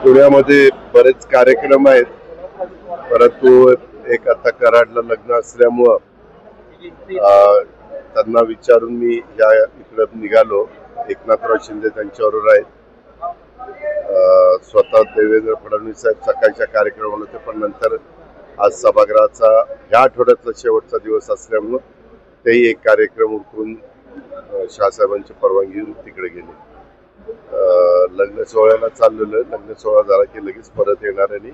पुण्यामध्ये बरेच कार्यक्रम आहेत, परंतु एक आता कराडला लग्न असल्यामुळं त्यांना विचारून मी या इकडे निघालो. एकनाथराव शिंदे त्यांच्याबरोबर आहेत. स्वतः देवेंद्र फडणवीस साहेब सकाळच्या कार्यक्रमाला होते, पण नंतर आज सभागृहाचा ह्या आठवड्यातला शेवटचा दिवस असल्यामुळं तेही एक कार्यक्रम उरकून शहासाहेबांची परवानगी घेऊन तिकडे गेले. लग्न सोहळ्याला चाललेलं. लग्न सोहळा झाला की लगेच परत येणार आणि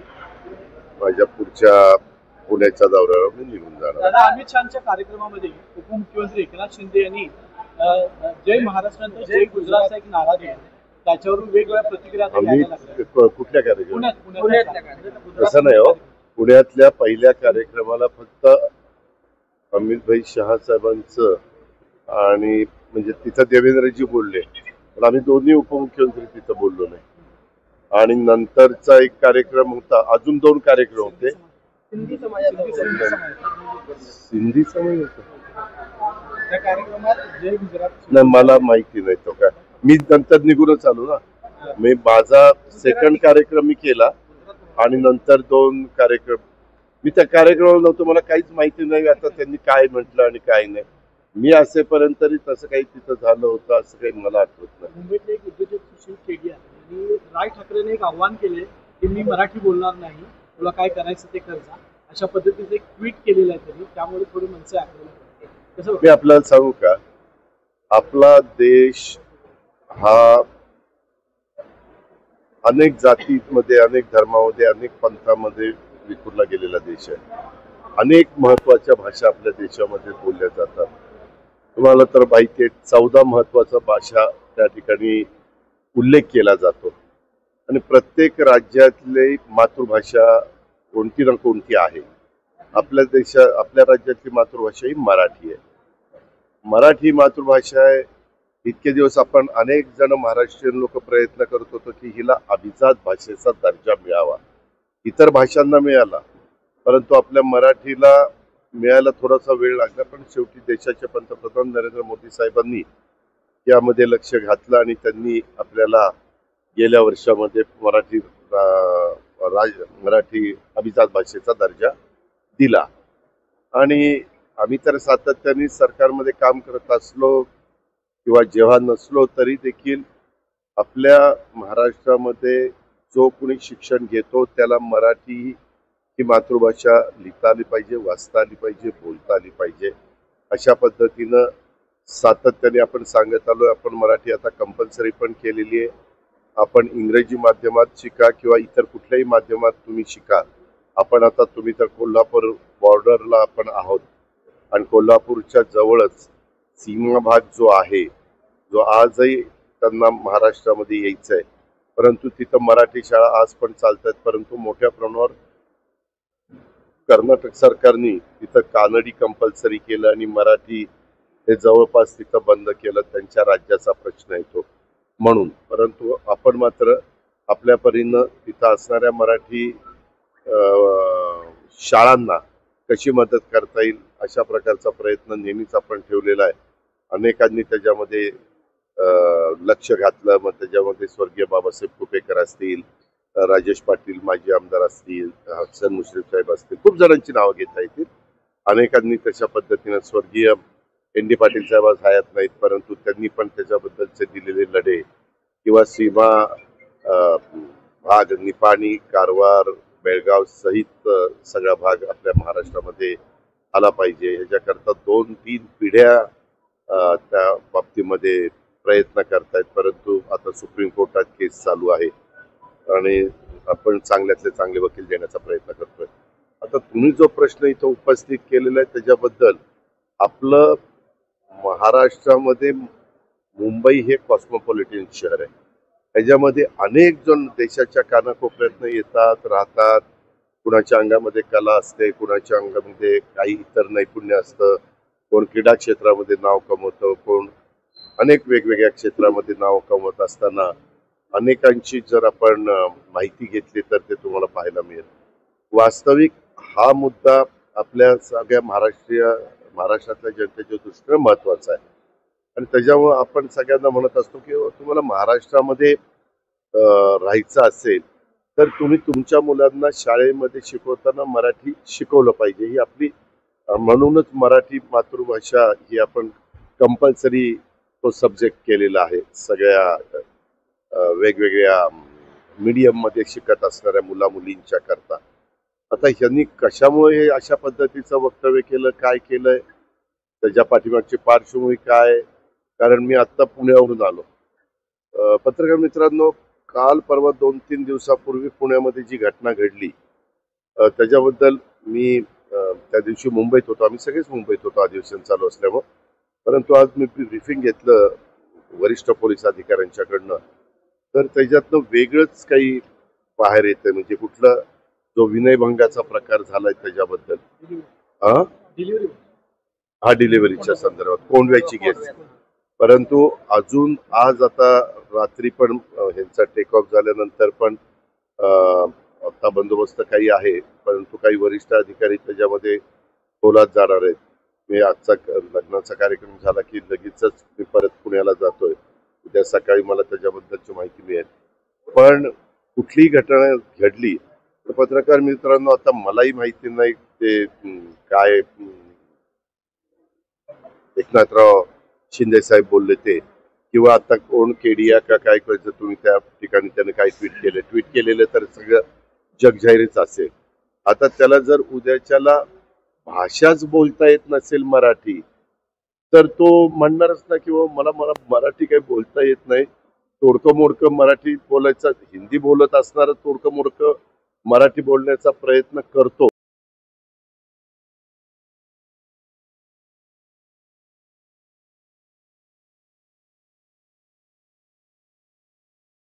माझ्या पुढच्या पुण्याच्या दौऱ्यावर मी निघून जाणार. अमित शहाच्या कार्यक्रमामध्ये उपमुख्यमंत्री एकनाथ शिंदे यांनी जय महाराष्ट्र जय गुजरातचा एक नारा दिला, त्याच्यावरून वेगवेगळ्या प्रतिक्रिया कुठल्या कार्यक्रमात? तसं नाही हो. पुण्यातल्या पहिल्या कार्यक्रमाला फक्त अमितभाई शहा साहेबांचं आणि म्हणजे तिथं देवेंद्रजी बोलले, पण आम्ही दोन्ही उपमुख्यमंत्री तिथं बोललो नाही. आणि नंतरचा एक कार्यक्रम होता, अजून 2 कार्यक्रम होते. सिंधी समाज होता त्या कार्यक्रमात जय गुजरात नाही, मला माहिती नाही तो काय. मी नंतर निघूनच आलो ना. मी माझा सेकंड कार्यक्रम मी केला आणि नंतर 2 कार्यक्रम. मी त्या कार्यक्रमाला नव्हतो, मला काहीच माहिती नाही आता त्यांनी काय म्हटलं आणि काय नाही. मी असेपर्यंत तरी तसं काही तिथं झालं होतं असं काही मला आठवत नाही. मुंबईतले एक उद्योजक सुशील केडी यांनी राज ठाकरेंनी एक आव्हान केले की मी मराठी बोलणार नाही, तुला काय करायचं ते कर जा, अशा पद्धतीचं एक ट्विट केलेलं आहे त्यांनी. त्यामुळे थोडी मनसे आक्रमक. मी आपल्याला सांगू का, आपला देश हा अनेक जातीमध्ये, अनेक धर्मामध्ये, अनेक पंथामध्ये विखुरला गेलेला देश आहे. अनेक महत्वाच्या भाषा आपल्या देशामध्ये बोलल्या जातात. तुम्हाला तर माहिती आहे 14 महत्वाच्या भाषा त्या ठिकाणी उल्लेख केला जातो आणि प्रत्येक राज्यातली मातृभाषा कोणती ना कोणती आहे. आपल्या राज्यातली मातृभाषा ही मराठी आहे. मराठी मातृभाषा आहे. इतके दिवस आपण अनेक जण महाराष्ट्रीयन लोक प्रयत्न करत होतो की हिला अभिजात भाषेचा दर्जा मिळावा. इतर भाषांना मिळाला, परंतु आपल्या मराठीला मिळायला थोडासा वेळ लागला. पण शेवटी देशाचे पंतप्रधान नरेंद्र मोदी साहेबांनी यामध्ये लक्ष घातलं आणि त्यांनी आपल्याला गेल्या वर्षामध्ये मराठी अभिजात भाषेचा दर्जा दिला. आणि आम्ही तर सातत्याने सरकारमध्ये काम करत असलो किंवा जेव्हा नसलो तरी देखील आपल्या महाराष्ट्रामध्ये जो कोणी शिक्षण घेतो त्याला मराठी ही मातृभाषा लिहिता आली पाहिजे, वाचता आली पाहिजे, बोलता आली पाहिजे. अशा पद्धतीनं सातत्याने आपण सांगत आलो. आपण मराठी आता कंपल्सरी पण केलेली आहे. आपण इंग्रजी माध्यमात शिका किंवा इतर कुठल्याही माध्यमात तुम्ही शिका. आपण आता तुम्ही तर कोल्हापूर बॉर्डरला आपण आहोत आणि कोल्हापूरच्या जवळच सीमा भाग जो आहे, जो आजही त्यांना महाराष्ट्रामध्ये यायचं आहे, परंतु तिथं मराठी शाळा आज पण चालतात. परंतु मोठ्या प्रमाणावर कर्नाटक सरकारने तिथं कानडी कंपल्सरी केलं आणि मराठी हे जवळपास तिथं बंद केलं. त्यांच्या राज्याचा प्रश्न येतो म्हणून. परंतु आपण मात्र आपल्या परीनं तिथं असणाऱ्या मराठी शाळांना कशी मदत करता येईल अशा प्रकारचा प्रयत्न नेहमीच आपण ठेवलेला आहे. अनेकांनी त्याच्यामध्ये लक्ष घातलं. मग त्याच्यामध्ये स्वर्गीय बाबासाहेब कुपेकर असतील, राजेश पाटील माजी आमदार असतील, हसन मुश्रीफ साहेब असतील, खूप जणांची नावं घेता येतील. अनेकांनी तशा पद्धतीनं स्वर्गीय ND पाटील साहेब आज हयात नाहीत, परंतु त्यांनी पण त्याच्याबद्दलचे दिलेले लढे किंवा सीमा भाग निपाणी, कारवार, बेळगाव सहित सगळा भाग आपल्या महाराष्ट्रामध्ये आला पाहिजे ह्याच्याकरता 2-3 पिढ्या त्या बाबतीमध्ये प्रयत्न करतायत. परंतु आता सुप्रीम कोर्टात केस चालू आहे आणि आपण चांगल्यातले चांगले वकील देण्याचा प्रयत्न करतोय. आता तुम्ही जो प्रश्न इथं उपस्थित केलेला आहे त्याच्याबद्दल, आपलं महाराष्ट्रामध्ये मुंबई हे कॉस्मोपॉलिटन शहर आहे. त्याच्यामध्ये अनेक जण देशाच्या कानाकोपऱ्यातनं येतात, राहतात. कुणाच्या अंगामध्ये कला असते, कुणाच्या अंगामध्ये काही इतर नैपुण्य असतं, कोण क्रीडा क्षेत्रामध्ये नाव कमवतं, कोण अनेक वेगवेगळ्या क्षेत्रामध्ये नाव कमवत असताना अनेकांची जर आपण माहिती घेतली तर ते तुम्हाला पाहायला मिळेल. वास्तविक हा मुद्दा आपल्या सगळ्या महाराष्ट्रातल्या जनतेच्या दृष्टीने महत्वाचा आहे आणि त्याच्यामुळे आपण सगळ्यांना म्हणत असतो की तुम्हाला महाराष्ट्रामध्ये राहायचं असेल तर तुम्ही तुमच्या मुलांना शाळेमध्ये शिकवताना मराठी शिकवलं पाहिजे. ही आपली म्हणूनच मराठी मातृभाषा ही आपण कंपल्सरी तो सब्जेक्ट केलेला आहे सगळ्या वेगवेगळ्या मीडियममध्ये शिकत असणाऱ्या मुला-मुलींच्या करता. आता ह्यांनी कशामुळे हे अशा पद्धतीचं वक्तव्य केलं, काय केलंय, त्याच्या पाठीमागची पार्श्वभूमी काय? कारण मी आत्ता पुण्यावरून आलो. पत्रकार मित्रांनो, काल परवा 2-3 दिवसापूर्वी पुण्यामध्ये जी घटना घडली त्याच्याबद्दल मी त्या दिवशी मुंबईत होतो. आम्ही सगळेच मुंबईत होतो अधिवेशन चालू असल्यामुळं. परंतु आज मी ब्रीफिंग घेतलं वरिष्ठ पोलीस अधिकाऱ्यांच्याकडनं. तर त्याच्यातनं वेगळंच काही बाहेर येतंय. म्हणजे कुठलं जो विनयभंगाचा प्रकार झालाय त्याच्याबद्दल. डिलिव्हरी हा डिलिव्हरीच्या संदर्भात कोंडव्याची केस. परंतु अजून आज आता रात्री पण ह्यांचा टेक ऑफ झाल्यानंतर पण आता बंदोबस्त काही आहे, परंतु काही वरिष्ठ अधिकारी त्याच्यामध्ये खोलात जाणार आहेत. मी आजचा लग्नाचा कार्यक्रम झाला की लगेचच मी परत पुण्याला जातोय. उद्या सकाळी मला त्याच्याबद्दलची माहिती मिळेल. पण कुठलीही घटना घडली तर पत्रकार मित्रांनो, आता मलाही माहिती नाही ते काय एकनाथराव शिंदे साहेब बोलले ते, किंवा आता कोण केडिया का काय करायचं, तुम्ही त्या ठिकाणी त्याने काय ट्विट केलेलं तर सगळं जगजाहीरच असेल. आता त्याला जर उद्याच्याला भाषाच बोलता येत नसेल मराठी, तर तो म्हणणारच ना किंवा मला मला मराठी काही बोलता येत नाही, तोडकं मोडकं मराठी बोलायचं, हिंदी बोलत असणारा तोडकं मोडकं मराठी बोलण्याचा प्रयत्न करतो.